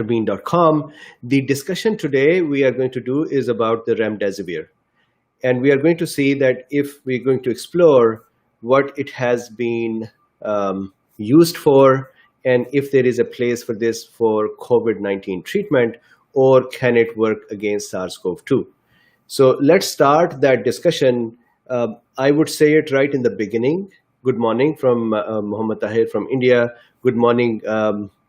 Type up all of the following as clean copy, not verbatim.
Drbeen.com. The discussion today we are going to do is about the Remdesivir. And we are going to see that if we're going to explore what it has been used for, and if there is a place for this for COVID-19 treatment, or can it work against SARS-CoV-2. So let's start that discussion. I would say it right in the beginning. Good morning from Muhammad Tahir from India. Good morning,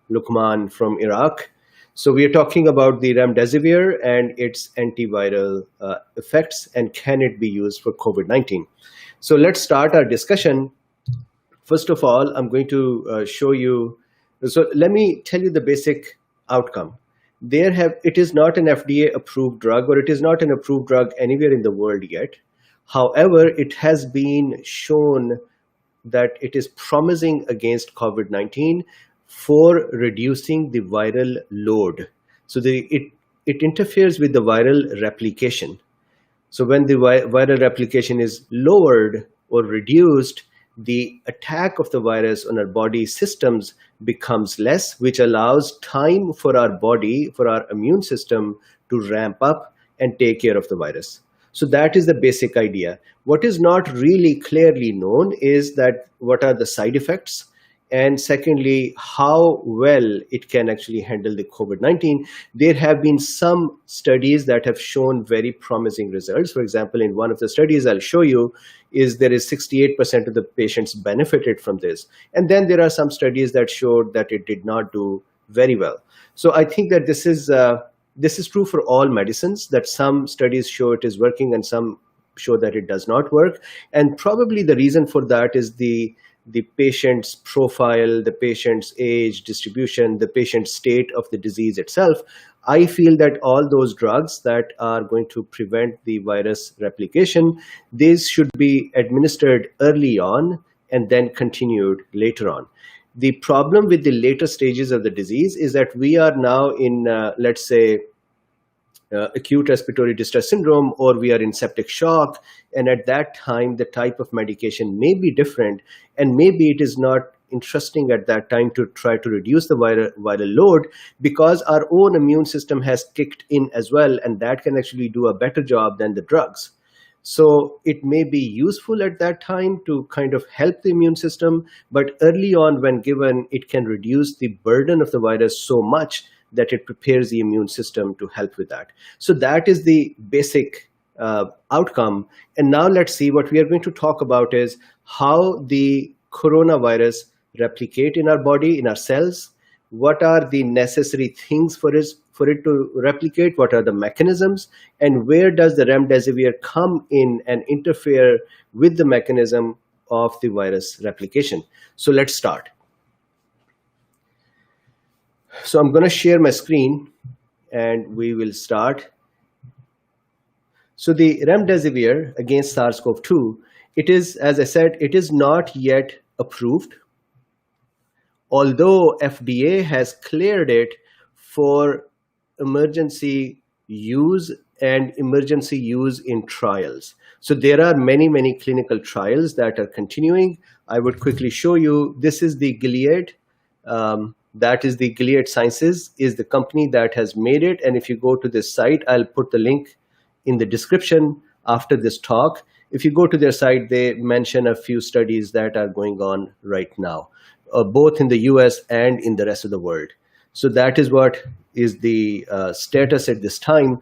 Luqman from Iraq. So we are talking about the Remdesivir and its antiviral effects, and can it be used for COVID-19. So let's start our discussion. First of all, I'm going to show you. So let me tell you the basic outcome. It is not an FDA approved drug, or it is not an approved drug anywhere in the world yet. However, it has been shown that it is promising against COVID-19 for reducing the viral load. So it interferes with the viral replication. So when the viral replication is lowered or reduced, the attack of the virus on our body systems becomes less, which allows time for our body, for our immune system to ramp up and take care of the virus. So that is the basic idea. What is not really clearly known is that what are the side effects, and secondly, how well it can actually handle the COVID-19. There have been some studies that have shown very promising results. For example, in one of the studies I'll show you, is there is 68% of the patients benefited from this. And then there are some studies that showed that it did not do very well. So I think that this is true for all medicines, that some studies show it is working and some show that it does not work. And probably the reason for that is the patient's profile, the patient's age distribution, the patient's state of the disease itself. I feel that all those drugs that are going to prevent the virus replication, these should be administered early on and then continued later on. The problem with the later stages of the disease is that we are now in, let's say, acute respiratory distress syndrome, or we are in septic shock. And at that time, the type of medication may be different. And maybe it is not interesting at that time to try to reduce the viral load, because our own immune system has kicked in as well. And that can actually do a better job than the drugs. So it may be useful at that time to kind of help the immune system. But early on, when given, it can reduce the burden of the virus so much that it prepares the immune system to help with that. So that is the basic outcome. And now let's see, what we are going to talk about is how the coronavirus replicate in our body, in our cells. What are the necessary things for it to replicate? What are the mechanisms? And where does the Remdesivir come in and interfere with the mechanism of the virus replication? So let's start. So I'm going to share my screen and we will start. So the Remdesivir against SARS-CoV-2, it is, as I said, it is not yet approved, although FDA has cleared it for emergency use and emergency use in trials. So there are many, many clinical trials that are continuing. I would quickly show you. This is the Gilead. That is the Gilead Sciences is the company that has made it. And if you go to this site, I'll put the link in the description after this talk. If you go to their site, they mention a few studies that are going on right now, both in the US and in the rest of the world. So that is what is the status at this time.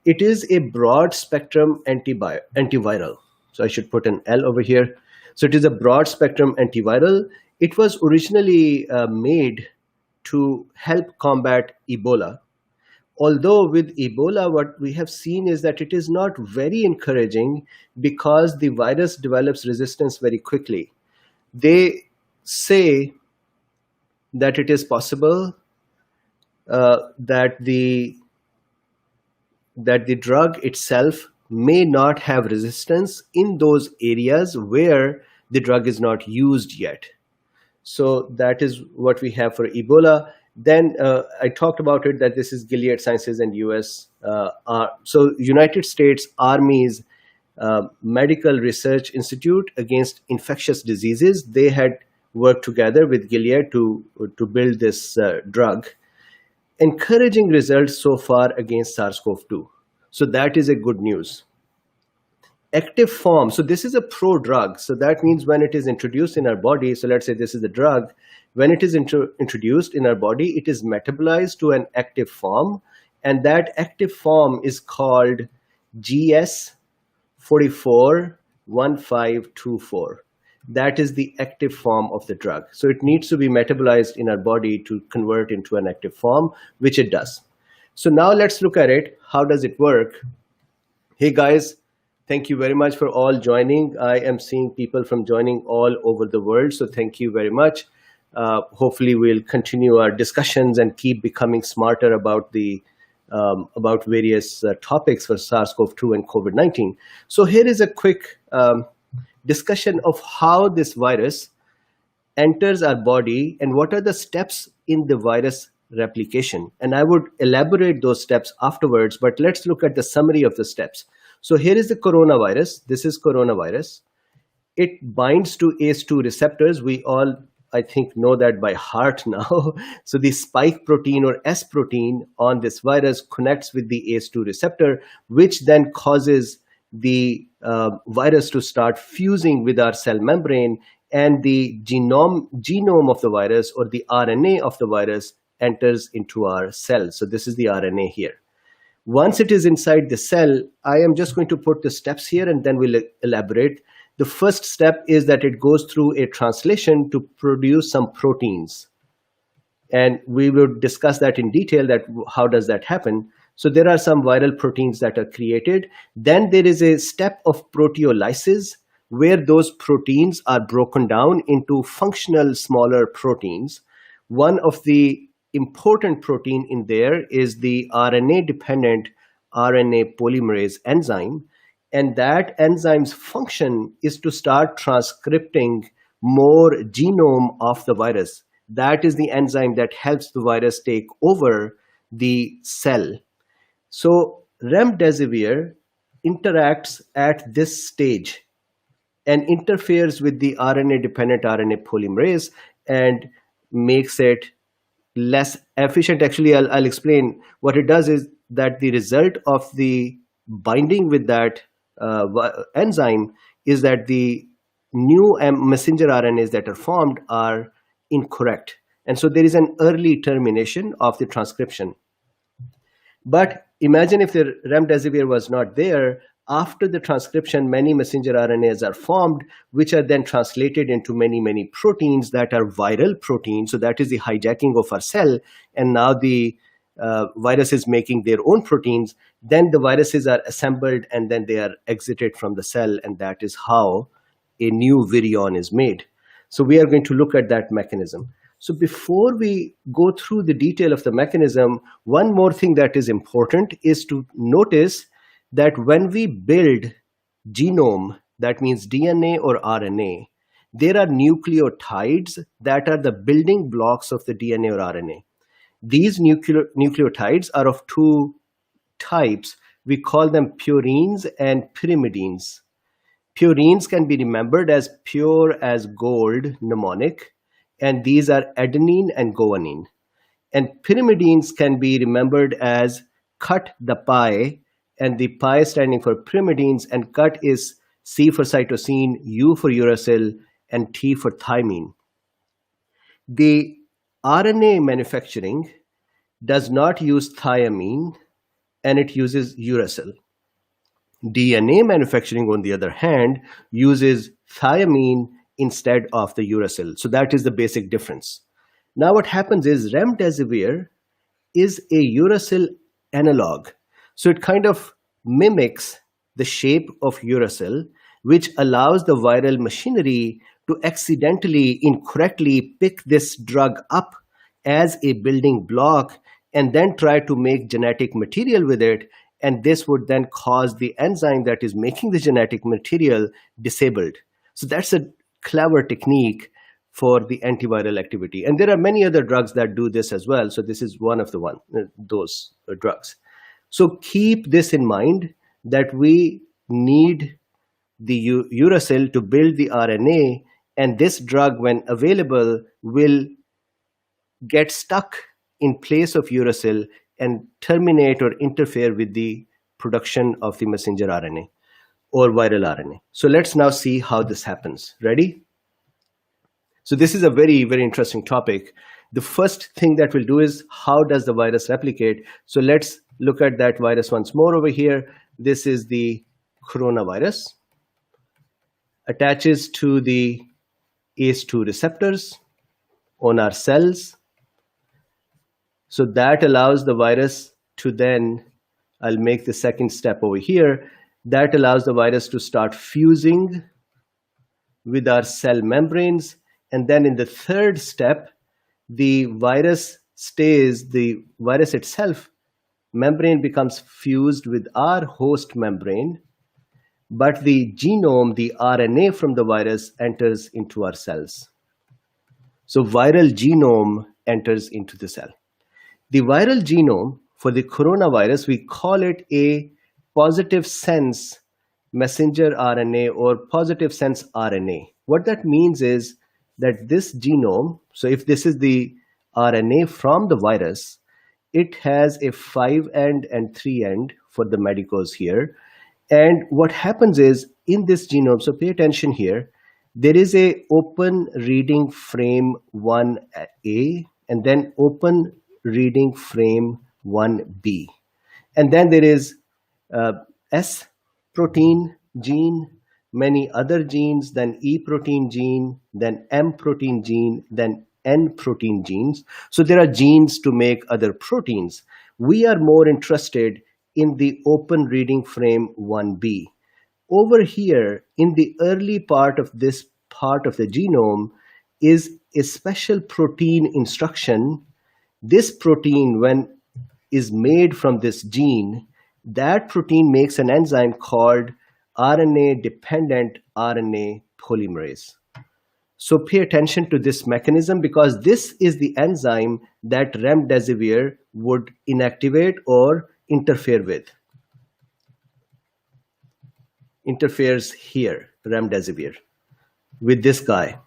It is a broad spectrum antiviral. So I should put an L over here. So it is a broad spectrum antiviral. It was originally made to help combat Ebola. Although with Ebola, what we have seen is that it is not very encouraging because the virus develops resistance very quickly. They say that it is possible that the drug itself may not have resistance in those areas where the drug is not used yet. So that is what we have for Ebola. Then I talked about it, that this is Gilead Sciences and US. So United States Army's Medical Research Institute against Infectious Diseases, they had worked together with Gilead to build this drug. Encouraging results so far against SARS-CoV-2. So that is a good news. Active form. So this is a pro-drug. So that means when it is introduced in our body, so let's say this is a drug, when it is introduced in our body, it is metabolized to an active form, and that active form is called GS441524. That is the active form of the drug. So it needs to be metabolized in our body to convert into an active form, which it does. So now let's look at it. How does it work? Hey guys, thank you very much for all joining. I am seeing people from joining all over the world, so thank you very much. Hopefully we'll continue our discussions and keep becoming smarter about the about various topics for SARS-CoV-2 and COVID-19. So here is a quick discussion of how this virus enters our body and what are the steps in the virus replication. And I would elaborate those steps afterwards, but let's look at the summary of the steps. So here is the coronavirus. This is coronavirus. It binds to ACE2 receptors. We all, I think, know that by heart now. So the spike protein or S protein on this virus connects with the ACE2 receptor, which then causes the virus to start fusing with our cell membrane, and the genome of the virus, or the RNA of the virus, enters into our cells. So this is the RNA here. Once it is inside the cell, I am just going to put the steps here and then we'll elaborate. The first step is that it goes through a translation to produce some proteins. And we will discuss that in detail, that how does that happen. So there are some viral proteins that are created. Then there is a step of proteolysis where those proteins are broken down into functional smaller proteins. One of the important protein in there is the RNA-dependent RNA polymerase enzyme. And that enzyme's function is to start transcripting more genome of the virus. That is the enzyme that helps the virus take over the cell. So Remdesivir interacts at this stage and interferes with the RNA-dependent RNA polymerase and makes it less efficient. Actually, I'll explain. What it does is that the result of the binding with that enzyme is that the new messenger RNAs that are formed are incorrect. And so there is an early termination of the transcription. But imagine if the Remdesivir was not there, after the transcription, many messenger RNAs are formed, which are then translated into many proteins that are viral proteins. So that is the hijacking of our cell. And now the virus is making their own proteins. Then the viruses are assembled and then they are exited from the cell. And that is how a new virion is made. So we are going to look at that mechanism. So before we go through the detail of the mechanism, one more thing that is important is to notice that when we build genome, that means DNA or RNA, there are nucleotides that are the building blocks of the DNA or RNA. These nucleotides are of two types. We call them purines and pyrimidines. Purines can be remembered as pure as gold mnemonic, and these are adenine and guanine. And pyrimidines can be remembered as cut the pie, and the pi standing for pyrimidines, and cut is C for cytosine, U for uracil, and T for thymine. The RNA manufacturing does not use thiamine, and it uses uracil. DNA manufacturing, on the other hand, uses thiamine instead of the uracil. So that is the basic difference. Now what happens is Remdesivir is a uracil analog. So it kind of mimics the shape of uracil, which allows the viral machinery to accidentally, incorrectly pick this drug up as a building block and then try to make genetic material with it. And this would then cause the enzyme that is making the genetic material disabled. So that's a clever technique for the antiviral activity. And there are many other drugs that do this as well. So this is one of those drugs. So keep this in mind, that we need the uracil to build the RNA, and this drug, when available, will get stuck in place of uracil and terminate or interfere with the production of the messenger RNA or viral RNA. So let's now see how this happens. Ready? So this is a very, very interesting topic. The first thing that we'll do is, how does the virus replicate? So let's look at that virus once more over here. This is the coronavirus. Attaches to the ACE2 receptors on our cells. So that allows the virus to then, I'll make the second step over here, that allows the virus to start fusing with our cell membranes. And then in the third step, the virus itself, membrane becomes fused with our host membrane, but the genome, the RNA from the virus, enters into our cells. So viral genome enters into the cell. The viral genome for the coronavirus, we call it a positive sense messenger RNA or positive sense RNA. What that means is that this genome, so if this is the RNA from the virus, it has a 5' and 3' for the medicos here. And what happens is, in this genome, so pay attention here, there is a open reading frame 1A and then open reading frame 1B. And then there is S protein gene, many other genes, then E protein gene, then M protein gene, then N protein genes. So there are genes to make other proteins. We are more interested in the open reading frame 1B. Over here, in the early part of this part of the genome, is a special protein instruction. This protein, when is made from this gene, that protein makes an enzyme called RNA-dependent RNA polymerase. So pay attention to this mechanism, because this is the enzyme that remdesivir would inactivate or interfere with. Interferes here, remdesivir, with this guy.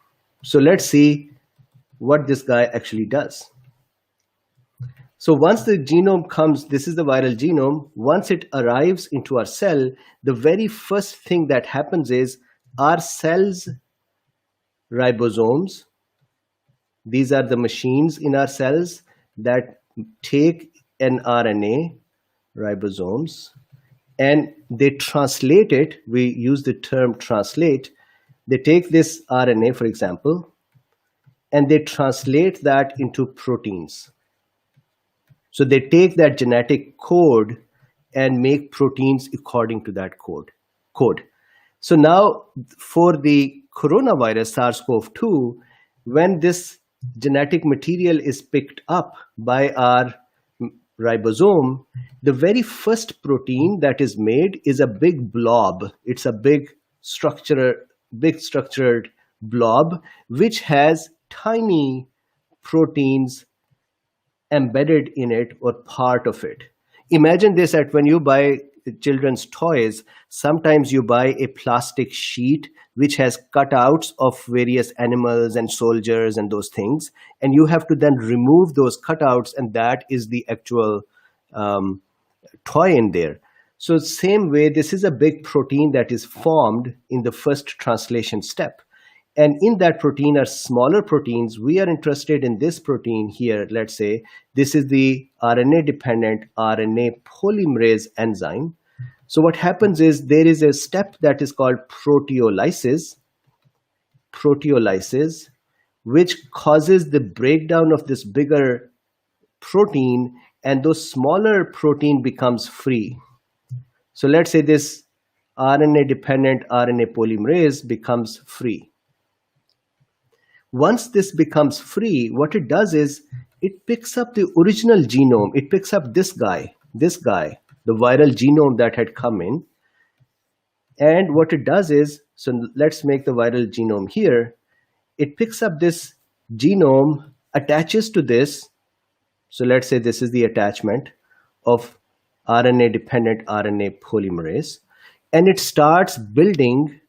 So let's see what this guy actually does. So once the genome comes, this is the viral genome, once it arrives into our cell, the very first thing that happens is our cells' ribosomes, these are the machines in our cells that take an RNA, ribosomes, and they translate it. We use the term translate. They take this RNA, for example, and they translate that into proteins. So they take that genetic code and make proteins according to that code. So now for the coronavirus SARS-CoV-2, when this genetic material is picked up by our ribosome, the very first protein that is made is a big blob. It's a big structured blob, which has tiny proteins embedded in it or part of it. Imagine this, that when you buy children's toys, sometimes you buy a plastic sheet which has cutouts of various animals and soldiers and those things, and you have to then remove those cutouts, and that is the actual toy in there. So same way, this is a big protein that is formed in the first translation step. And in that protein are smaller proteins. We are interested in this protein here. Let's say this is the RNA-dependent RNA polymerase enzyme. So what happens is there is a step that is called proteolysis, which causes the breakdown of this bigger protein, and those smaller protein becomes free. So let's say this RNA-dependent RNA polymerase becomes free. Once this becomes free, what it does is it picks up the original genome. It picks up this guy, the viral genome that had come in. And what it does is, so let's make the viral genome here. It picks up this genome, attaches to this. So let's say this is the attachment of RNA-dependent RNA polymerase. And it starts building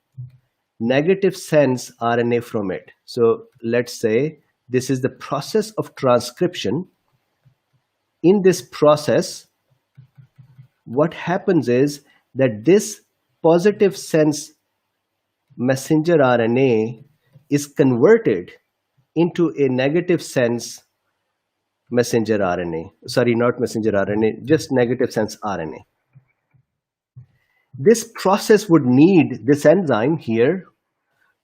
negative sense RNA from it. So let's say this is the process of transcription. in this process, what happens is that this positive sense messenger RNA is converted into a negative sense messenger RNA. Sorry, not messenger RNA, just negative sense RNA. This process would need this enzyme here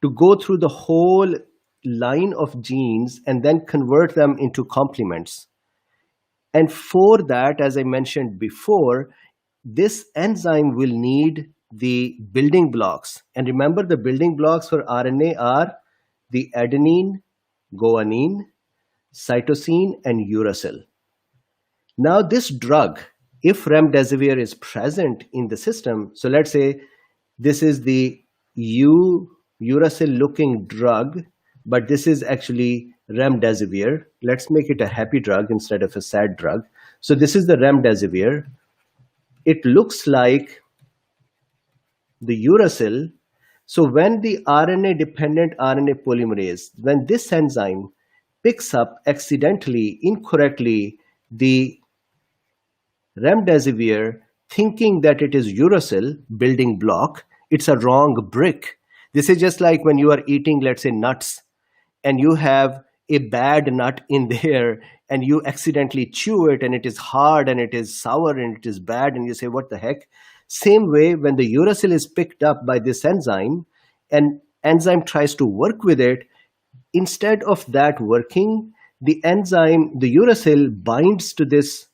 to go through the whole line of genes and then convert them into complements. And for that, as I mentioned before, this enzyme will need the building blocks. And remember, the building blocks for RNA are the adenine, guanine, cytosine, and uracil. Now this drug, if remdesivir is present in the system, so let's say this is the uracil looking drug, but this is actually remdesivir. Let's make it a happy drug instead of a sad drug. So this is the remdesivir. It looks like the uracil. So when the RNA-dependent RNA polymerase, when this enzyme picks up accidentally, incorrectly, the remdesivir, thinking that it is uracil building block, it's a wrong brick. This is just like when you are eating, let's say, nuts, and you have a bad nut in there and you accidentally chew it and it is hard and it is sour and it is bad and you say, what the heck? Same way, when the uracil is picked up by this enzyme and enzyme tries to work with it, instead of that working, the enzyme, the uracil, binds to this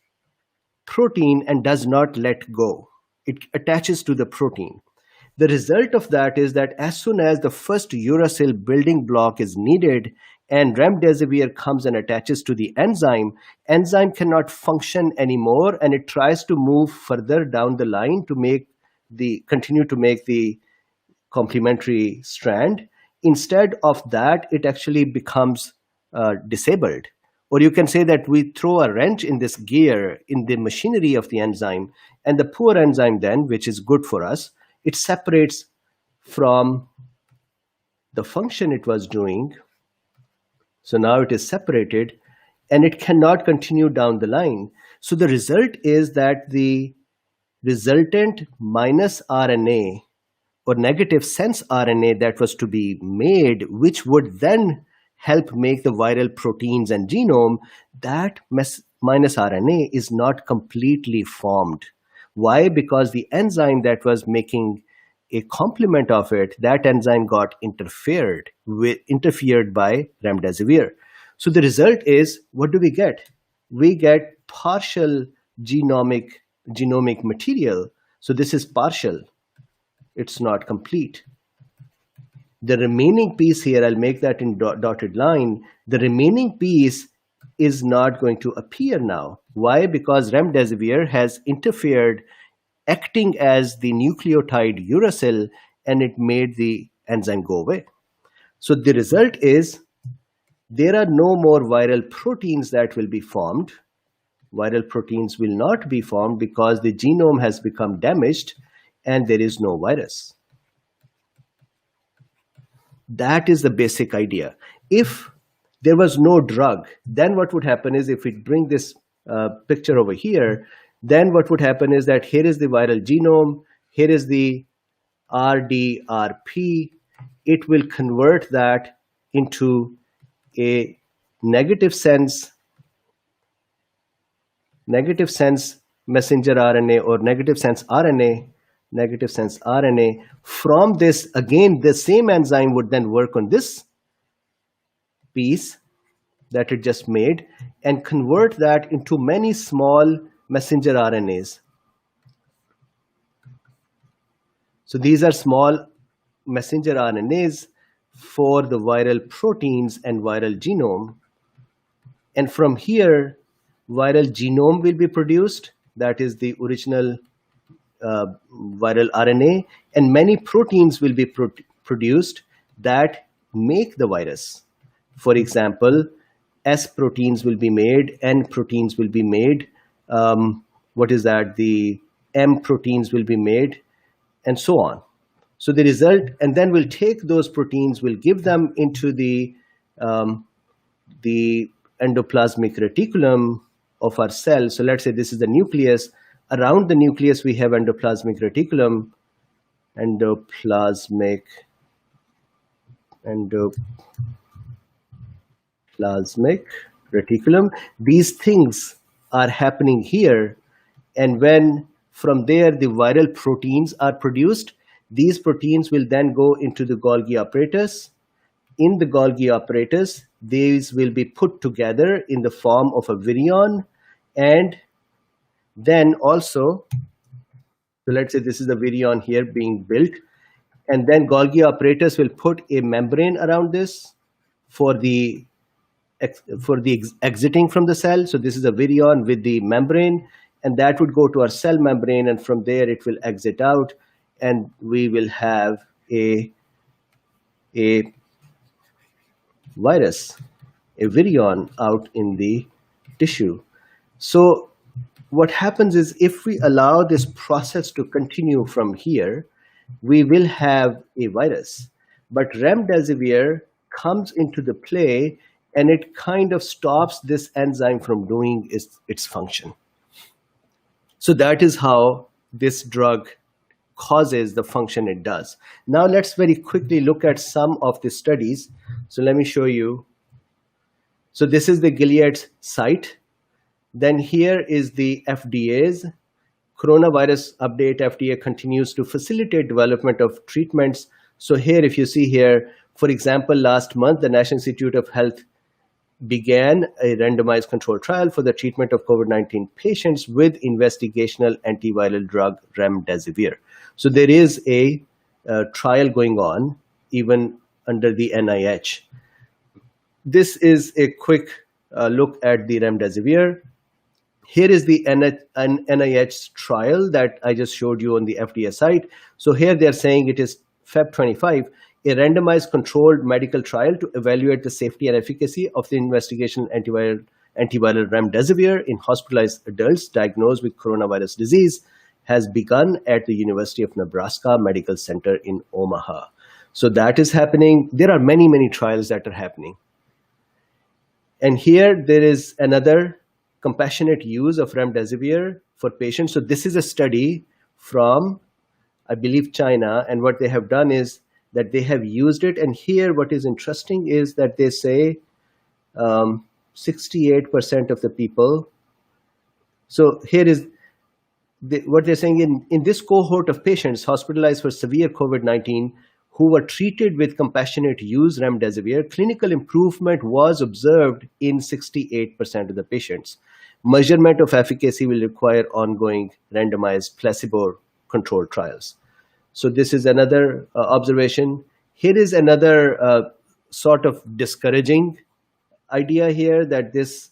protein and does not let go. It attaches to the protein. The result of that is that as soon as the first uracil building block is needed and remdesivir comes and attaches to the enzyme, enzyme cannot function anymore and it tries to move further down the line to continue to make the complementary strand. Instead of that, it actually becomes disabled. Or you can say that we throw a wrench in this gear in the machinery of the enzyme, and the poor enzyme then, which is good for us, it separates from the function it was doing. So now it is separated and it cannot continue down the line. So the result is that the resultant minus RNA or negative sense RNA that was to be made, which would then help make the viral proteins and genome, that minus RNA is not completely formed. Why? Because the enzyme that was making a complement of it, that enzyme got interfered by remdesivir. So the result is, what do we get? We get partial genomic material. So this is partial. It's not complete. The remaining piece here, I'll make that in dotted line. The remaining piece is not going to appear now. Why? Because remdesivir has interfered, acting as the nucleotide uracil, and it made the enzyme go away. So the result is there are no more viral proteins that will be formed. Viral proteins will not be formed because the genome has become damaged and there is no virus. That is the basic idea. If there was no drug, then what would happen is, if we bring this picture over here, then what would happen is that here is the viral genome, here is the RDRP. It will convert that into a negative sense messenger RNA or negative sense RNA. From this, again, the same enzyme would then work on this piece that it just made and convert that into many small messenger RNAs. So these are small messenger RNAs for the viral proteins and viral genome. And from here, viral genome will be produced. That is the original viral RNA, and many proteins will be produced that make the virus. For example, S proteins will be made, N proteins will be made, the M proteins will be made, and so on. So the result, and then we'll take those proteins, we'll give them into the endoplasmic reticulum, of our cell. So let's say this is the nucleus. Around the nucleus, we have endoplasmic reticulum, endoplasmic reticulum. These things are happening here. And when from there the viral proteins are produced, these proteins will then go into the Golgi apparatus. In the Golgi apparatus, these will be put together in the form of a virion. And then also, so let's say this is the virion here being built. And then Golgi apparatus will put a membrane around this for the exiting from the cell. So this is a virion with the membrane, and that would go to our cell membrane, and from there it will exit out, and we will have a virus, a virion out in the tissue. So what happens is, if we allow this process to continue from here, we will have a virus. But remdesivir comes into the play, and it kind of stops this enzyme from doing its function. So that is how this drug causes the function it does. Now let's very quickly look at some of the studies. So let me show you. So this is the Gilead site. Then here is the FDA's coronavirus update. FDA continues to facilitate development of treatments. So here, if you see here, for example, last month, the National Institute of Health began a randomized controlled trial for the treatment of COVID-19 patients with investigational antiviral drug remdesivir. So there is a trial going on even under the NIH. This is a quick look at the remdesivir. Here is the NIH trial that I just showed you on the FDA site. So here they're saying it is Feb 25, a randomized controlled medical trial to evaluate the safety and efficacy of the investigational antiviral remdesivir in hospitalized adults diagnosed with coronavirus disease has begun at the University of Nebraska Medical Center in Omaha. So that is happening. There are many, many trials that are happening. And here there is another compassionate use of remdesivir for patients. So this is a study from, I believe, China. And what they have done is that they have used it. And here what is interesting is that they say 68% of the people. So here is what they're saying. In this cohort of patients hospitalized for severe COVID-19 who were treated with compassionate use remdesivir, clinical improvement was observed in 68% of the patients. Measurement of efficacy will require ongoing randomized placebo-controlled trials. So this is another observation. Here is another sort of discouraging idea here, that this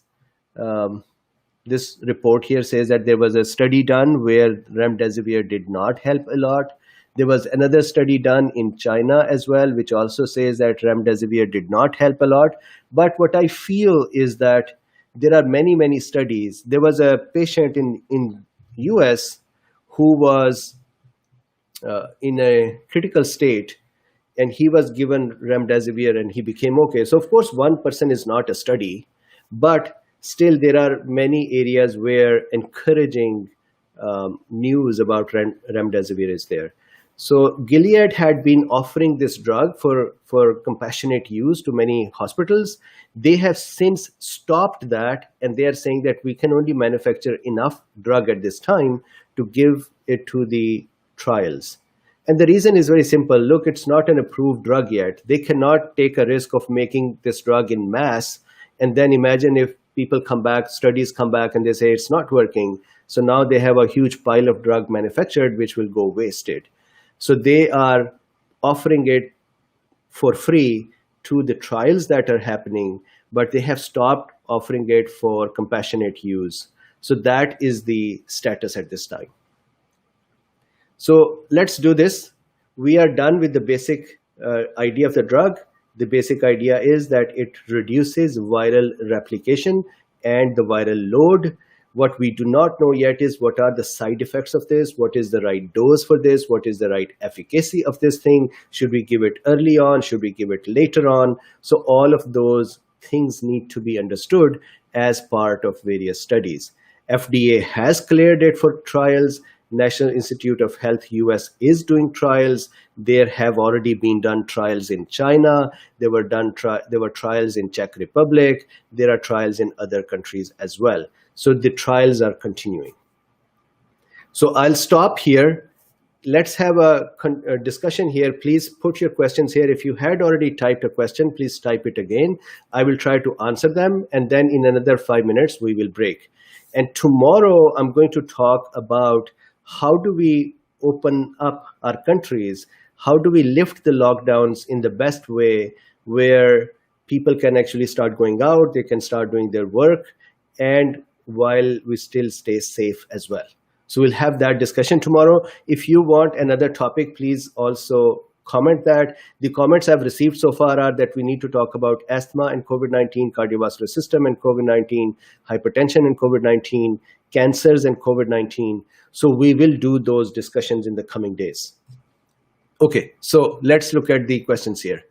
report here says that there was a study done where remdesivir did not help a lot. There was another study done in China as well, which also says that remdesivir did not help a lot. But what I feel is that there are many, many studies. There was a patient in US who was in a critical state, and he was given remdesivir and he became okay. So of course, one person is not a study, but still there are many areas where encouraging news about remdesivir is there. So Gilead had been offering this drug for compassionate use to many hospitals. They have since stopped that, and they are saying that we can only manufacture enough drug at this time to give it to the trials. And the reason is very simple. Look, it's not an approved drug yet. They cannot take a risk of making this drug in mass. And then imagine if people come back, studies come back, and they say it's not working. So now they have a huge pile of drug manufactured, which will go wasted. So they are offering it for free to the trials that are happening, but they have stopped offering it for compassionate use. So that is the status at this time. So let's do this. We are done with the basic idea of the drug. The basic idea is that it reduces viral replication and the viral load. What we do not know yet is what are the side effects of this, what is the right dose for this, what is the right efficacy of this thing, should we give it early on, should we give it later on. So all of those things need to be understood as part of various studies. FDA has cleared it for trials. National Institute of Health US is doing trials. There have already been done trials in China. There were trials in Czech Republic. There are trials in other countries as well. So the trials are continuing. So I'll stop here. Let's have a discussion here. Please put your questions here. If you had already typed a question, please type it again. I will try to answer them, and then in another 5 minutes, we will break. And tomorrow, I'm going to talk about how do we open up our countries? How do we lift the lockdowns in the best way where people can actually start going out, they can start doing their work, and while we still stay safe as well. So we'll have that discussion tomorrow. If you want another topic, please also comment that. The comments I've received so far are that we need to talk about asthma and COVID-19, cardiovascular system and COVID-19, hypertension and COVID-19, cancers and COVID-19. So we will do those discussions in the coming days. Okay, so let's look at the questions here.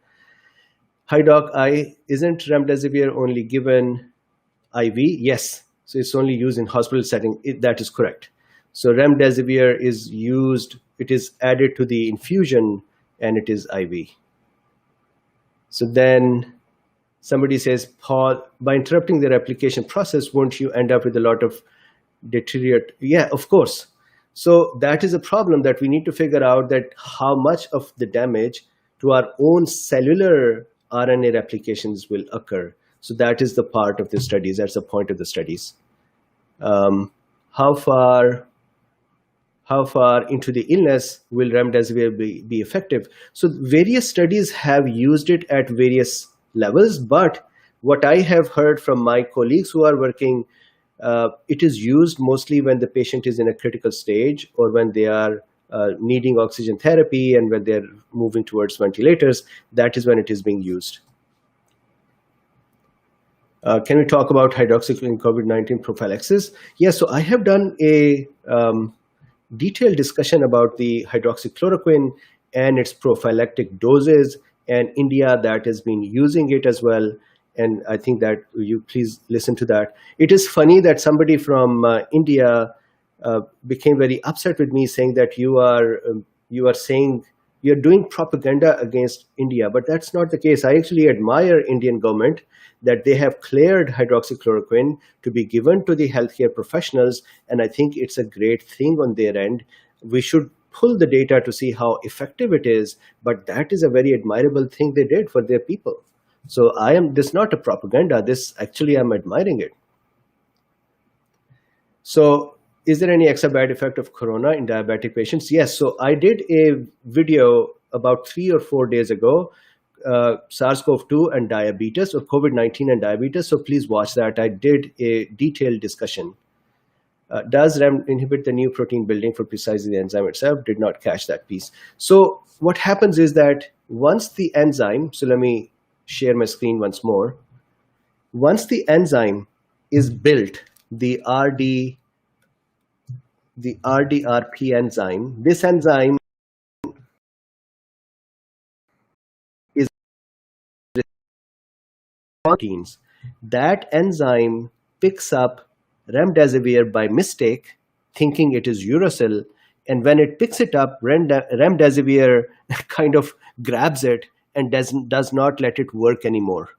Hi, Doc. Isn't Remdesivir only given IV? Yes. So it's only used in hospital setting. That is correct. So Remdesivir is used, it is added to the infusion, and it is IV. So then somebody says, Paul, by interrupting the replication process, won't you end up with a lot of deteriorate? Yeah, of course. So that is a problem that we need to figure out, that how much of the damage to our own cellular RNA replications will occur. So that is the part of the studies. That's the point of the studies. How far into the illness will Remdesivir be effective? So various studies have used it at various levels, but what I have heard from my colleagues who are working, it is used mostly when the patient is in a critical stage or when they are needing oxygen therapy and when they're moving towards ventilators. That is when it is being used. Can we talk about hydroxychloroquine COVID-19 prophylaxis? Yes, so I have done a detailed discussion about the hydroxychloroquine and its prophylactic doses, and India that has been using it as well. And I think that you please listen to that. It is funny that somebody from India became very upset with me, saying that you are saying you're doing propaganda against India, but that's not the case. I actually admire Indian government that they have cleared hydroxychloroquine to be given to the healthcare professionals, and I think it's a great thing on their end. We should pull the data to see how effective it is, but that is a very admirable thing they did for their people. So this is not a propaganda. This actually, I'm admiring it. So is there any extra bad effect of corona in diabetic patients? Yes. So I did a video about 3 or 4 days ago, SARS-CoV-2 and diabetes, or COVID-19 and diabetes. So please watch that. I did a detailed discussion. Does REM inhibit the new protein building for precisely the enzyme itself? Did not catch that piece. So what happens is that once the enzyme, so let me share my screen once more. Once the enzyme is built, the RDRP enzyme, this enzyme is proteins. That enzyme picks up Remdesivir by mistake, thinking it is Uracil, and when it picks it up, Remdesivir kind of grabs it and does not let it work anymore.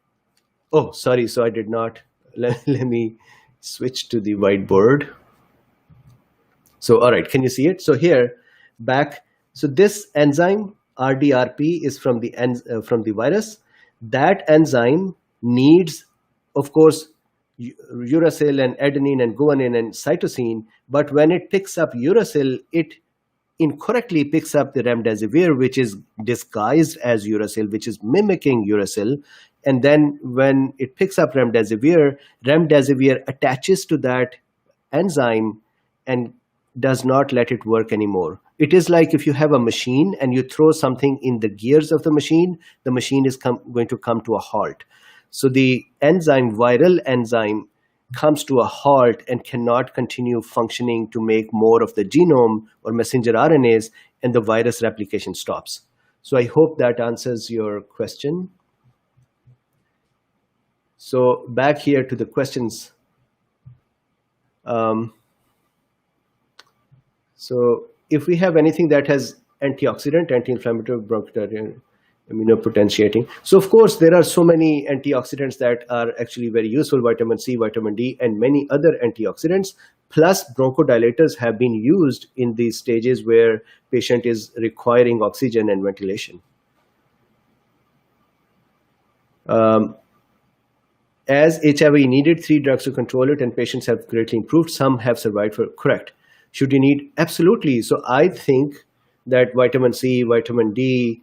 Oh, sorry, so I did not. Let me switch to the whiteboard. So, all right, can you see it? So here, back, so this enzyme, RDRP, is from the virus. That enzyme needs, of course, uracil and adenine and guanine and cytosine, but when it picks up uracil, it incorrectly picks up the Remdesivir, which is disguised as Uracil, which is mimicking Uracil. And then when it picks up Remdesivir attaches to that enzyme and does not let it work anymore. It is like if you have a machine and you throw something in the gears of the machine is going to come to a halt. So the enzyme, viral enzyme, comes to a halt and cannot continue functioning to make more of the genome or messenger RNAs, and the virus replication stops. So I hope that answers your question. So back here to the questions. So if we have anything that has antioxidant, anti-inflammatory, bronchodilator, immunopotentiating. So of course, there are so many antioxidants that are actually very useful, vitamin C, vitamin D, and many other antioxidants. Plus bronchodilators have been used in these stages where patient is requiring oxygen and ventilation. As HIV needed 3 drugs to control it and patients have greatly improved, some have survived for, correct. Should you need? Absolutely. So I think that vitamin C, vitamin D,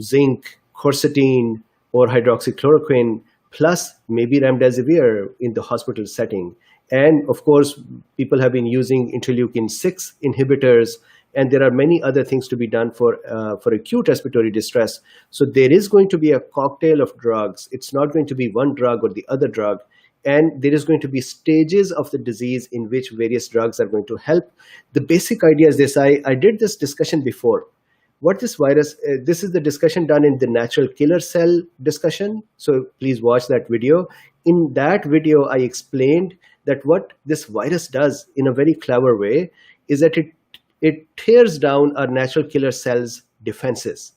zinc, quercetin, or hydroxychloroquine, plus maybe remdesivir in the hospital setting. And of course, people have been using interleukin-6 inhibitors, and there are many other things to be done for acute respiratory distress. So there is going to be a cocktail of drugs. It's not going to be one drug or the other drug. And there is going to be stages of the disease in which various drugs are going to help. The basic idea is this. I did this discussion before. What this virus, this is the discussion done in the natural killer cell discussion. So please watch that video. In that video, I explained that what this virus does in a very clever way is that it tears down our natural killer cells' defenses.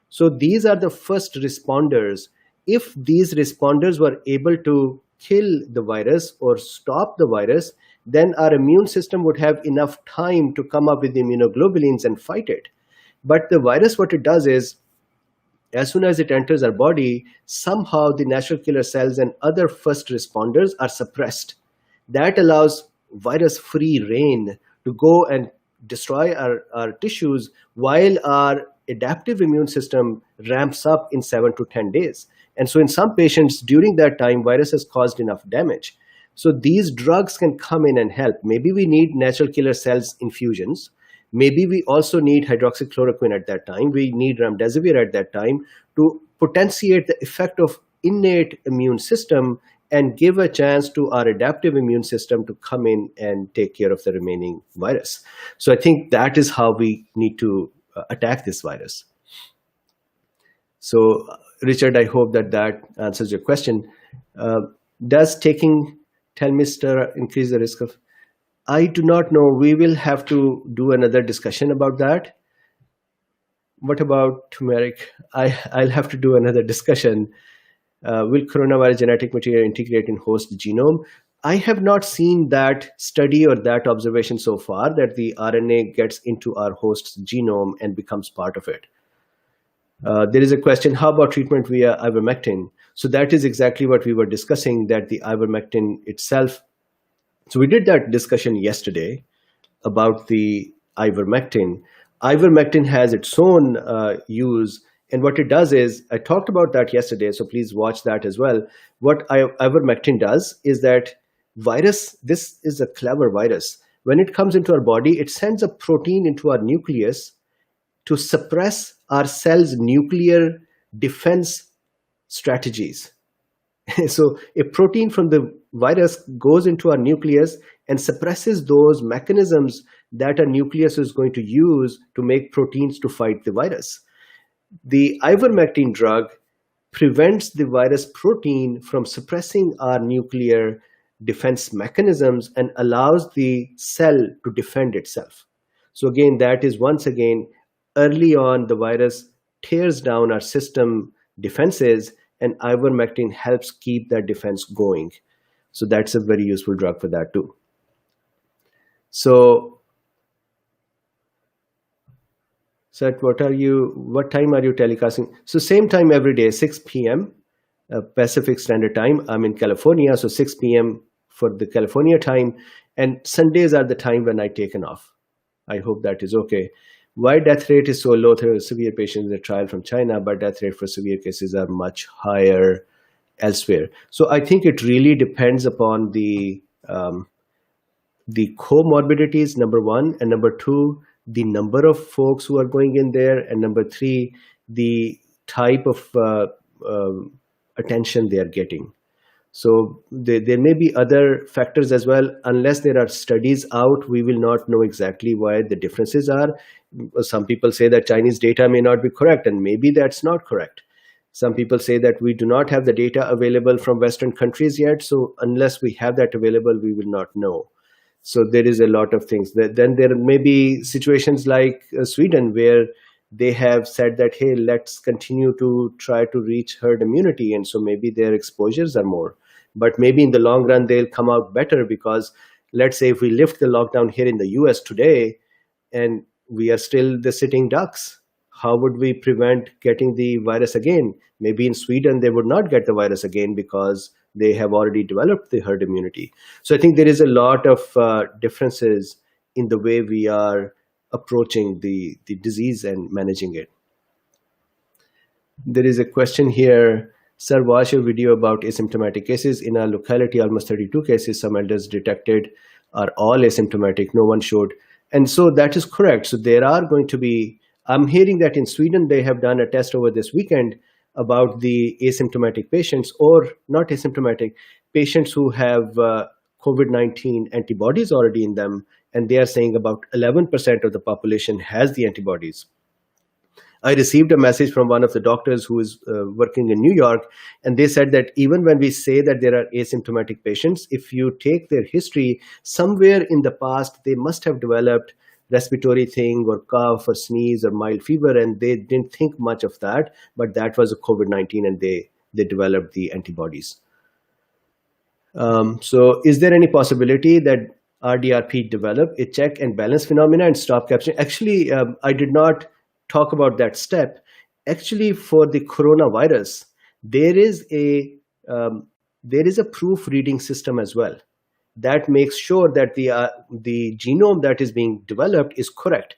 So these are the first responders. If these responders were able to kill the virus or stop the virus, then our immune system would have enough time to come up with immunoglobulins and fight it. But the virus, what it does is, as soon as it enters our body, somehow the natural killer cells and other first responders are suppressed. That allows virus-free reign to go and destroy our tissues while our adaptive immune system ramps up in 7 to 10 days. And so in some patients, during that time, virus has caused enough damage. So these drugs can come in and help. Maybe we need natural killer cells infusions. Maybe we also need hydroxychloroquine at that time. We need remdesivir at that time to potentiate the effect of innate immune system and give a chance to our adaptive immune system to come in and take care of the remaining virus. So I think that is how we need to attack this virus. So Richard, I hope that answers your question. Does taking Telmistor increase the risk of? I do not know. We will have to do another discussion about that. What about turmeric? I'll have to do another discussion. Will coronavirus genetic material integrate in host genome? I have not seen that study or that observation so far that the RNA gets into our host's genome and becomes part of it. There is a question, how about treatment via ivermectin? So that is exactly what we were discussing, that the ivermectin itself. So we did that discussion yesterday about the ivermectin. Ivermectin has its own use. And what it does is, I talked about that yesterday, so please watch that as well. What ivermectin does is that virus, this is a clever virus. When it comes into our body, it sends a protein into our nucleus to suppress our cell's nuclear defense strategies. So a protein from the virus goes into our nucleus and suppresses those mechanisms that our nucleus is going to use to make proteins to fight the virus. The ivermectin drug prevents the virus protein from suppressing our nuclear defense mechanisms and allows the cell to defend itself. So again, that is once again, early on, the virus tears down our system defenses, and ivermectin helps keep that defense going. So that's a very useful drug for that too. So what time are you telecasting? So same time every day, 6 p.m. Pacific Standard Time. I'm in California, so 6 p.m. for the California time. And Sundays are the time when I taken off. I hope that is okay. Why death rate is so low for severe patients in the trial from China, but death rate for severe cases are much higher elsewhere? So I think it really depends upon the comorbidities, number one, and number two, the number of folks who are going in there, and number three, the type of attention they are getting. So there may be other factors as well. Unless there are studies out, we will not know exactly why the differences are. Some people say that Chinese data may not be correct, and maybe that's not correct. Some people say that we do not have the data available from Western countries yet, so unless we have that available, we will not know. So there is a lot of things. Then there may be situations like Sweden, where they have said that, hey, let's continue to try to reach herd immunity, and so maybe their exposures are more. But maybe in the long run, they'll come out better, because let's say if we lift the lockdown here in the US today, and we are still the sitting ducks, how would we prevent getting the virus again? Maybe in Sweden, they would not get the virus again because they have already developed the herd immunity. So I think there is a lot of differences in the way we are approaching the disease and managing it. There is a question here. Sir, watch your video about asymptomatic cases. In our locality, almost 32 cases, some elders detected are all asymptomatic. No one showed. And so that is correct. So there are going to be, I'm hearing that in Sweden, they have done a test over this weekend about the asymptomatic patients, or not asymptomatic, patients who have COVID-19 antibodies already in them. And they are saying about 11% of the population has the antibodies. I received a message from one of the doctors who is working in New York, and they said that even when we say that there are asymptomatic patients, if you take their history, somewhere in the past, they must have developed respiratory thing or cough or sneeze or mild fever, and they didn't think much of that, but that was a COVID-19, and they developed the antibodies. So is there any possibility that RDRP develop a check and balance phenomena and stop capturing? Actually, I did not talk about that step. Actually, for the coronavirus, there is a proofreading system as well that makes sure that the genome that is being developed is correct.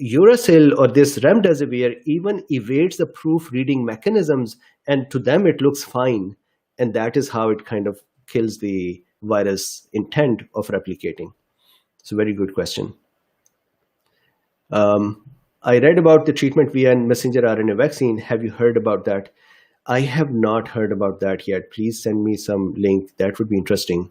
Uracil, or this Remdesivir, even evades the proofreading mechanisms, and to them it looks fine, and that is how it kind of kills the virus intent of replicating. It's a very good question. I read about the treatment via messenger RNA vaccine. Have you heard about that? I have not heard about that yet. Please send me some link. That would be interesting.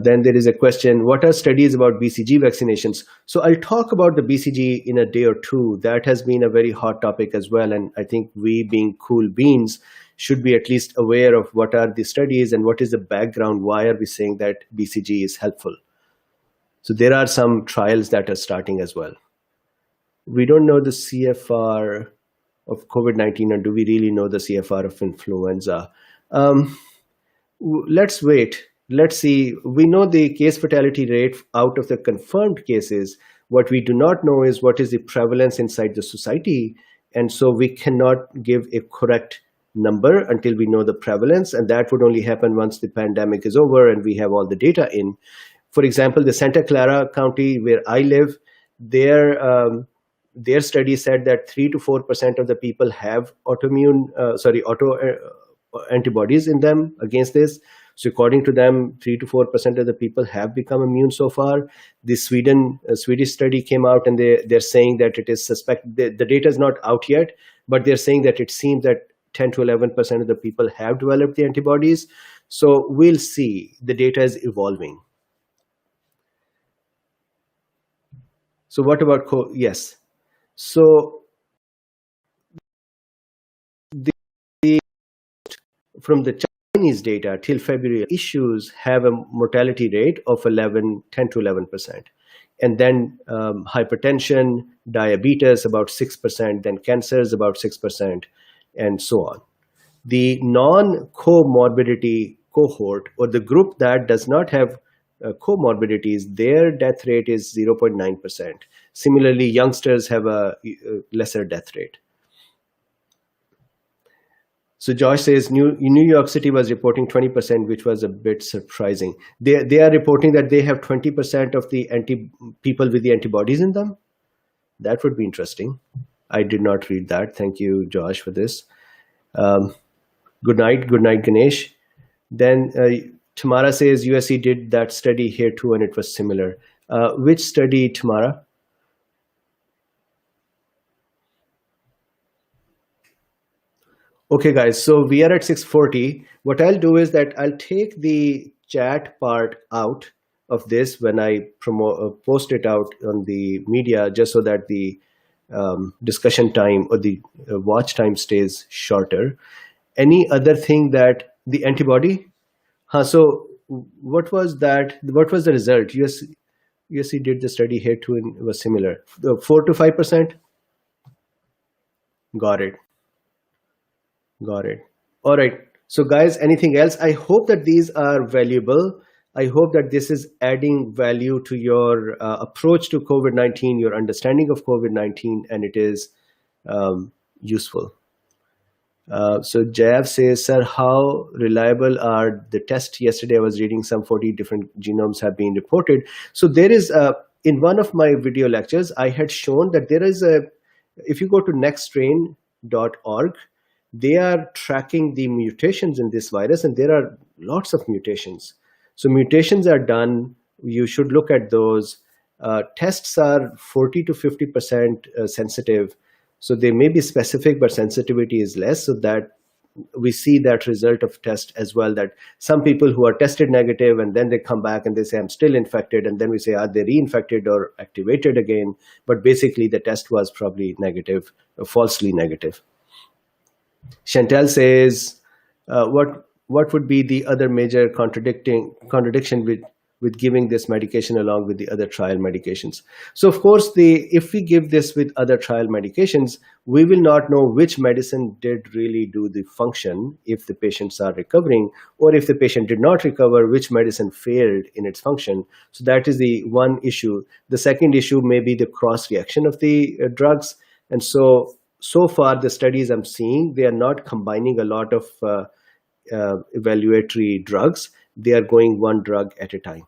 Then there is a question, what are studies about BCG vaccinations? So I'll talk about the BCG in a day or two. That has been a very hot topic as well. And I think we, being cool beans, should be at least aware of what are the studies and what is the background. Why are we saying that BCG is helpful? So there are some trials that are starting as well. We don't know the CFR of COVID-19, or do we really know the CFR of influenza? Let's wait. Let's see. We know the case fatality rate out of the confirmed cases. What we do not know is what is the prevalence inside the society. And so we cannot give a correct number until we know the prevalence. And that would only happen once the pandemic is over and we have all the data in. For example, the Santa Clara County, where I live, their study said that 3 to 4% of the people have auto antibodies in them against this. So according to them, 3 to 4% of the people have become immune so far. The Swedish study came out, and they're saying that it is suspect. The data is not out yet, but they're saying that it seems that 10 to 11% of the people have developed the antibodies. So we'll see. The data is evolving. So what about yes? So from the Chinese data till February, issues have a mortality rate of 10 to 11%. And then hypertension, diabetes, about 6%, then cancers, about 6%, and so on. The non-comorbidity cohort, or the group that does not have comorbidities, their death rate is 0.9%. Similarly, youngsters have a lesser death rate. So Josh says New York City was reporting 20%, which was a bit surprising. They are reporting that they have 20% of the people with the antibodies in them. That would be interesting. I did not read that. Thank you, Josh, for this. Good night, Ganesh. Then Tamara says USC did that study here too, and it was similar. Which study, Tamara? Okay, guys, so we are at 6:40. What I'll do is that I'll take the chat part out of this when I post it out on the media, just so that the discussion time or the watch time stays shorter. Any other thing that the antibody? So what was that? What was the result? USC did the study here too, and it was similar. 4 to 5%. Got it. Got it. All right. So guys, anything else? I hope that these are valuable. I hope that this is adding value to your approach to COVID-19, your understanding of COVID-19, and it is useful. So Jav says, sir, how reliable are the tests? Yesterday I was reading some 40 different genomes have been reported. So there is, in one of my video lectures, I had shown that there is if you go to nextstrain.org, they are tracking the mutations in this virus, and there are lots of mutations. So mutations are done. You should look at those. Tests are 40 to 50% sensitive. So they may be specific, but sensitivity is less. So that we see that result of test as well, that some people who are tested negative and then they come back and they say, I'm still infected. And then we say, are they reinfected or activated again? But basically the test was probably negative, falsely negative. Chantal says, what would be the other major contradiction with giving this medication along with the other trial medications? So of course, if we give this with other trial medications, we will not know which medicine did really do the function if the patients are recovering, or if the patient did not recover, which medicine failed in its function. So that is the one issue. The second issue may be the cross reaction of the drugs. And so far the studies I'm seeing, they are not combining a lot of evaluatory drugs. They are going one drug at a time.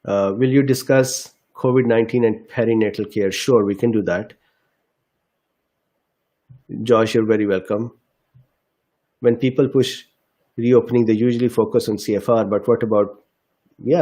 Will you discuss COVID-19 and perinatal care? Sure, we can do that. Josh, you're very welcome. When people push reopening, they usually focus on CFR, but what about,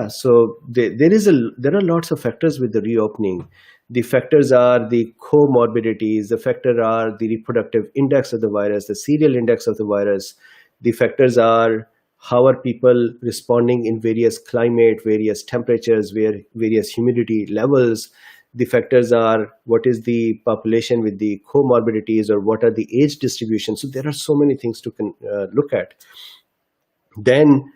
so there are lots of factors with the reopening. The factors are the comorbidities, the factor are the reproductive index of the virus, the serial index of the virus. The factors are how are people responding in various climate, various temperatures, various humidity levels. The factors are what is the population with the comorbidities, or what are the age distribution. So there are so many things to look at. Then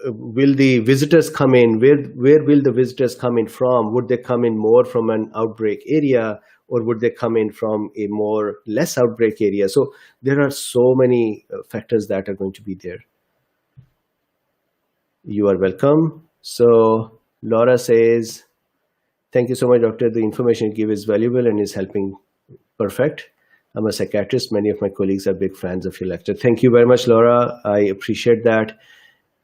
will the visitors come in? Where will the visitors come in from? Would they come in more from an outbreak area, or would they come in from a more less outbreak area? So there are so many factors that are going to be there. You are welcome. So Laura says, thank you so much, doctor. The information you give is valuable and is helping. Perfect. I'm a psychiatrist. Many of my colleagues are big fans of your lecture. Thank you very much, Laura. I appreciate that.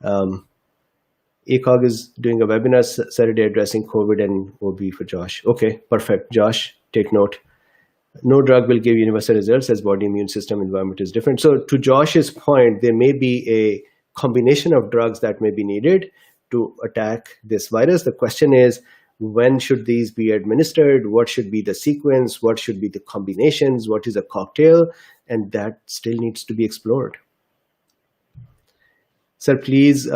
ACOG is doing a webinar Saturday addressing COVID and OB for Josh. Okay, perfect. Josh, take note. No drug will give universal results as body immune system environment is different. So to Josh's point, there may be a combination of drugs that may be needed to attack this virus. The question is, when should these be administered? What should be the sequence? What should be the combinations? What is a cocktail? And that still needs to be explored. Sir, please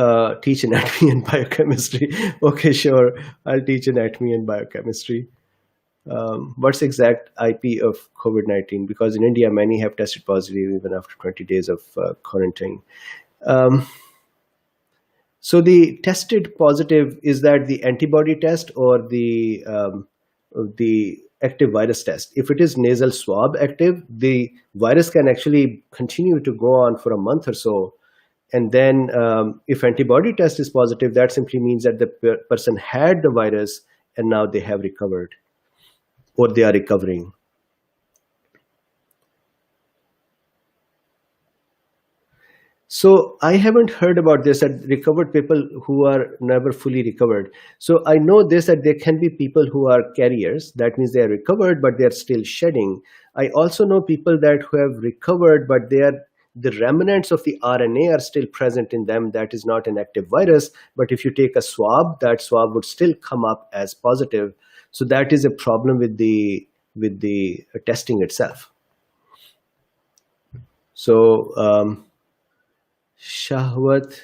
teach anatomy and biochemistry. Okay, sure. I'll teach anatomy and biochemistry. What's exact IP of COVID-19? Because in India, many have tested positive even after 20 days of quarantine. So the tested positive, is that the antibody test or the active virus test? If it is nasal swab active, the virus can actually continue to go on for a month or so. And then if antibody test is positive, that simply means that the person had the virus and now they have recovered, or they are recovering. So I haven't heard about this, that recovered people who are never fully recovered. So I know this, that there can be people who are carriers. That means they are recovered, but they are still shedding. I also know people that who have recovered, but the remnants of the RNA are still present in them. That is not an active virus. But if you take a swab, that swab would still come up as positive. So that is a problem with the testing itself. So Shahwat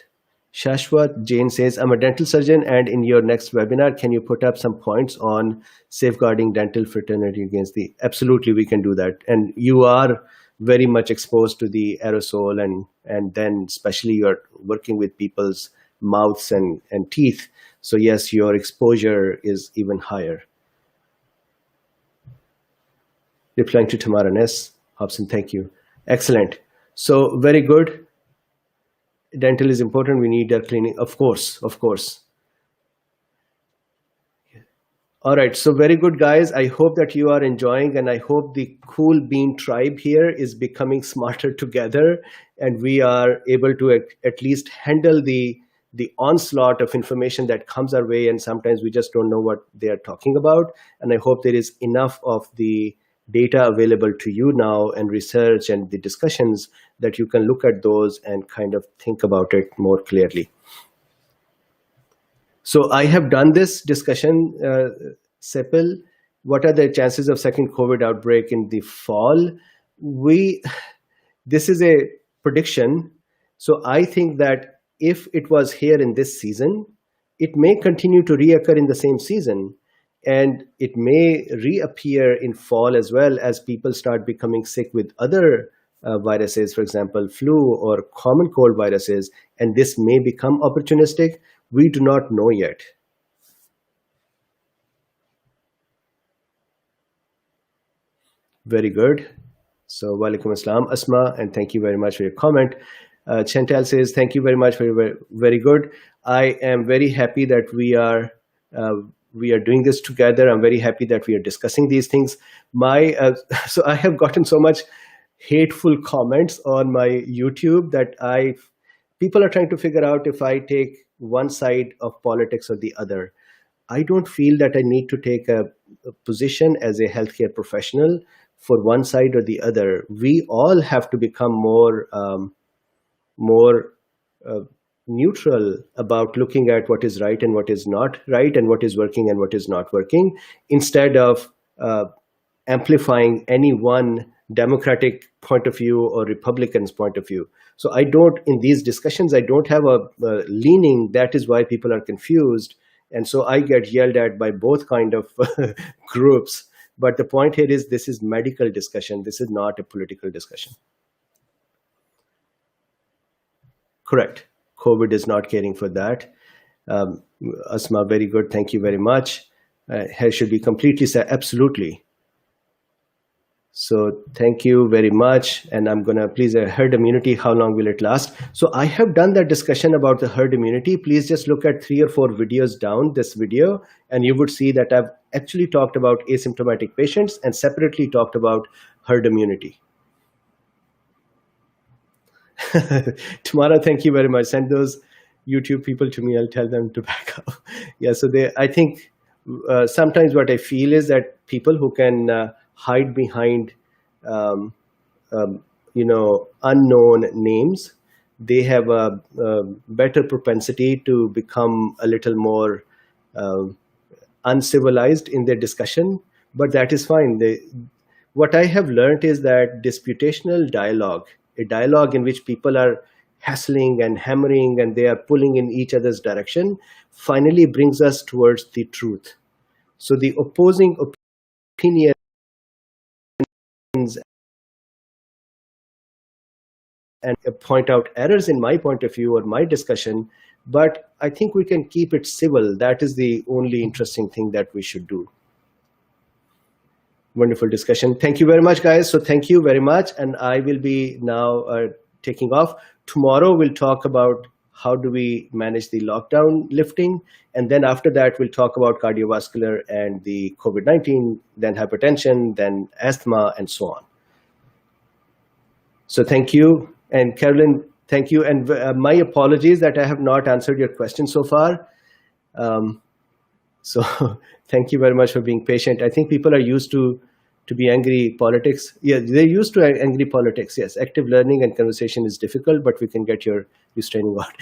Shashwat Jain says, I'm a dental surgeon, and in your next webinar, can you put up some points on safeguarding dental fraternity against the... Absolutely, we can do that. And you are very much exposed to the aerosol, and then especially you're working with people's mouths and teeth. So yes, your exposure is even higher. Replying to Tamara Ness, Hobson, thank you. Excellent. So very good. Dental is important. We need our cleaning. Of course, of course. All right. So very good, guys. I hope that you are enjoying, and I hope the Cool Bean tribe here is becoming smarter together, and we are able to at least handle the onslaught of information that comes our way, and sometimes we just don't know what they are talking about. And I hope there is enough of the data available to you now, and research and the discussions, that you can look at those and kind of think about it more clearly. So I have done this discussion, Sepil. What are the chances of second COVID outbreak in the fall? This is a prediction. So I think that if it was here in this season, it may continue to reoccur in the same season. And it may reappear in fall as well, as people start becoming sick with other viruses, for example, flu or common cold viruses, and this may become opportunistic. We do not know yet. Very good. So, walaikum assalam, Asma, and thank you very much for your comment. Chantal says, thank you very much for your very good. I am very happy that we are doing this together. I'm very happy that we are discussing these things. So I have gotten so much hateful comments on my YouTube that people are trying to figure out if I take one side of politics or the other. I don't feel that I need to take a position as a healthcare professional for one side or the other. We all have to become more neutral about looking at what is right and what is not right, and what is working and what is not working, instead of amplifying any one Democratic point of view or Republican's point of view. So I don't, in these discussions, I don't have a leaning. That is why people are confused. And so I get yelled at by both kind of groups. But the point here is, this is medical discussion. This is not a political discussion. Correct. COVID is not caring for that. Asma, very good. Thank you very much. Hair should be completely set. Absolutely. So thank you very much. And I'm going to, please, herd immunity, how long will it last? So I have done that discussion about the herd immunity. Please just look at 3 or 4 videos down this video, and you would see that I've actually talked about asymptomatic patients and separately talked about herd immunity. Tamara, thank you very much. Send those YouTube people to me. I'll tell them to back up. Yeah, so I think sometimes what I feel is that people who can hide behind, unknown names, they have a better propensity to become a little more uncivilized in their discussion. But that is fine. What I have learned is that disputational dialogue, a dialogue in which people are hassling and hammering and they are pulling in each other's direction, finally brings us towards the truth. So the opposing opinions and point out errors in my point of view or my discussion, but I think we can keep it civil. That is the only interesting thing that we should do. Wonderful discussion. Thank you very much, guys. So thank you very much. And I will be now taking off. Tomorrow we'll talk about how do we manage the lockdown lifting. And then after that, we'll talk about cardiovascular and the COVID-19, then hypertension, then asthma, and so on. So thank you. And Carolyn, thank you. And my apologies that I have not answered your question so far. So thank you very much for being patient. I think people are used to be angry politics. Yeah, they're used to angry politics. Yes, active learning and conversation is difficult, but we can get your restraining order.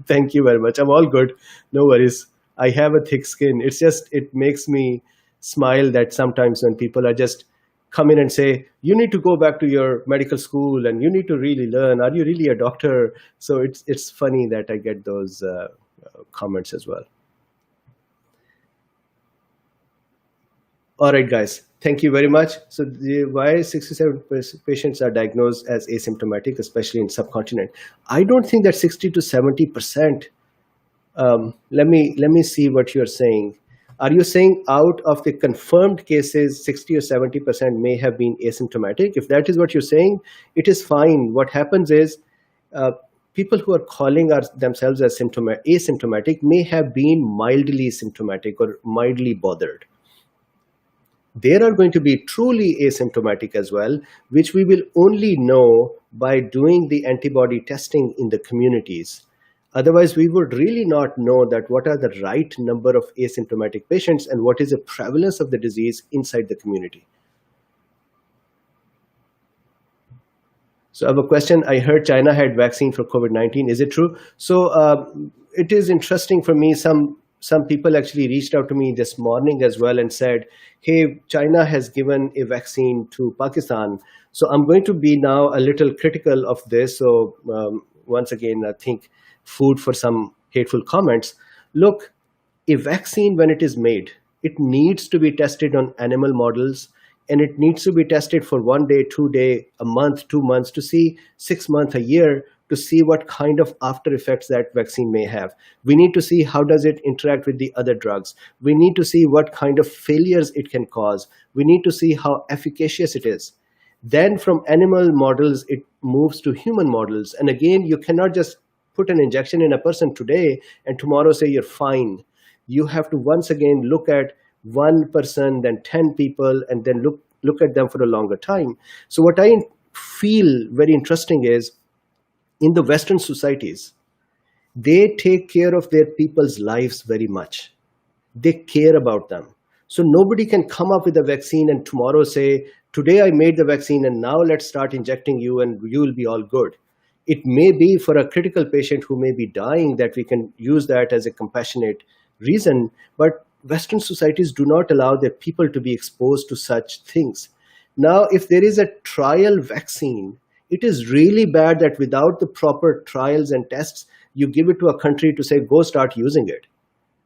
Thank you very much. I'm all good. No worries. I have a thick skin. It's just, it makes me smile that sometimes when people are just come in and say, you need to go back to your medical school and you need to really learn. Are you really a doctor? So it's funny that I get those comments as well. All right, guys, thank you very much. So why 67 patients are diagnosed as asymptomatic, especially in subcontinent? I don't think that 60 to 70%. Let me see what you're saying. Are you saying out of the confirmed cases, 60 or 70% may have been asymptomatic? If that is what you're saying, it is fine. What happens is people who are calling themselves as asymptomatic may have been mildly symptomatic or mildly bothered. There are going to be truly asymptomatic as well, which we will only know by doing the antibody testing in the communities. Otherwise, we would really not know that what are the right number of asymptomatic patients and what is the prevalence of the disease inside the community. So I have a question. I heard China had vaccine for COVID-19. Is it true? So it is interesting for me. Some people actually reached out to me this morning as well and said, hey, China has given a vaccine to Pakistan. So I'm going to be now a little critical of this. So once again, I think food for some hateful comments. Look, a vaccine, when it is made, it needs to be tested on animal models, and it needs to be tested for 1 day, 2 day, a month, 2 months, to see 6 months, a year, to see what kind of after effects that vaccine may have. We need to see how does it interact with the other drugs. We need to see what kind of failures it can cause. We need to see how efficacious it is. Then from animal models, it moves to human models. And again, you cannot just put an injection in a person today and tomorrow say you're fine. You have to once again look at one person, then 10 people, and then look at them for a longer time. So what I feel very interesting is, in the Western societies, they take care of their people's lives very much. They care about them. So nobody can come up with a vaccine and tomorrow say, today I made the vaccine and now let's start injecting you and you will be all good. It may be for a critical patient who may be dying that we can use that as a compassionate reason, but Western societies do not allow their people to be exposed to such things. Now, if there is a trial vaccine, it is really bad that without the proper trials and tests, you give it to a country to say, go start using it.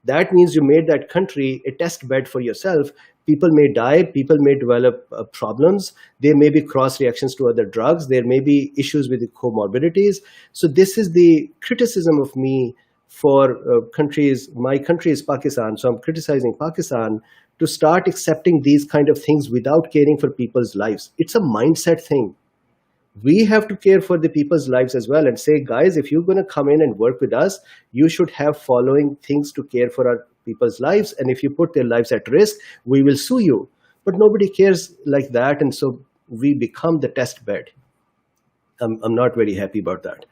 That means you made that country a test bed for yourself. People may die, people may develop problems. There may be cross reactions to other drugs. There may be issues with the comorbidities. So this is the criticism of me for countries. My country is Pakistan, so I'm criticizing Pakistan to start accepting these kind of things without caring for people's lives. It's a mindset thing. We have to care for the people's lives as well and say, guys, if you're going to come in and work with us, you should have following things to care for our people's lives. And if you put their lives at risk, we will sue you. But nobody cares like that. And so we become the test bed. I'm not very happy about that.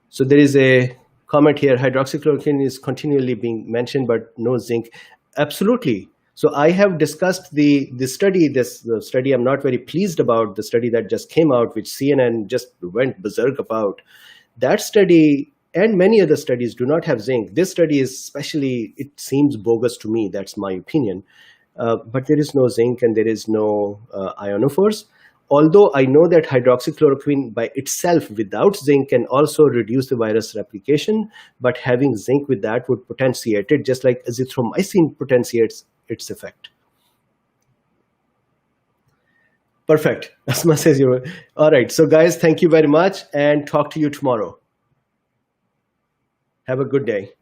So there is a comment here. Hydroxychloroquine is continually being mentioned, but no zinc. Absolutely. So I have discussed the study I'm not very pleased about, the study that just came out, which CNN just went berserk about. That study and many other studies do not have zinc. This study is especially, it seems bogus to me, that's my opinion. But there is no zinc and there is no ionophores. Although I know that hydroxychloroquine by itself without zinc can also reduce the virus replication, but having zinc with that would potentiate it, just like azithromycin potentiates its effect. Perfect. As much as you. All right. So guys, thank you very much and talk to you tomorrow. Have a good day.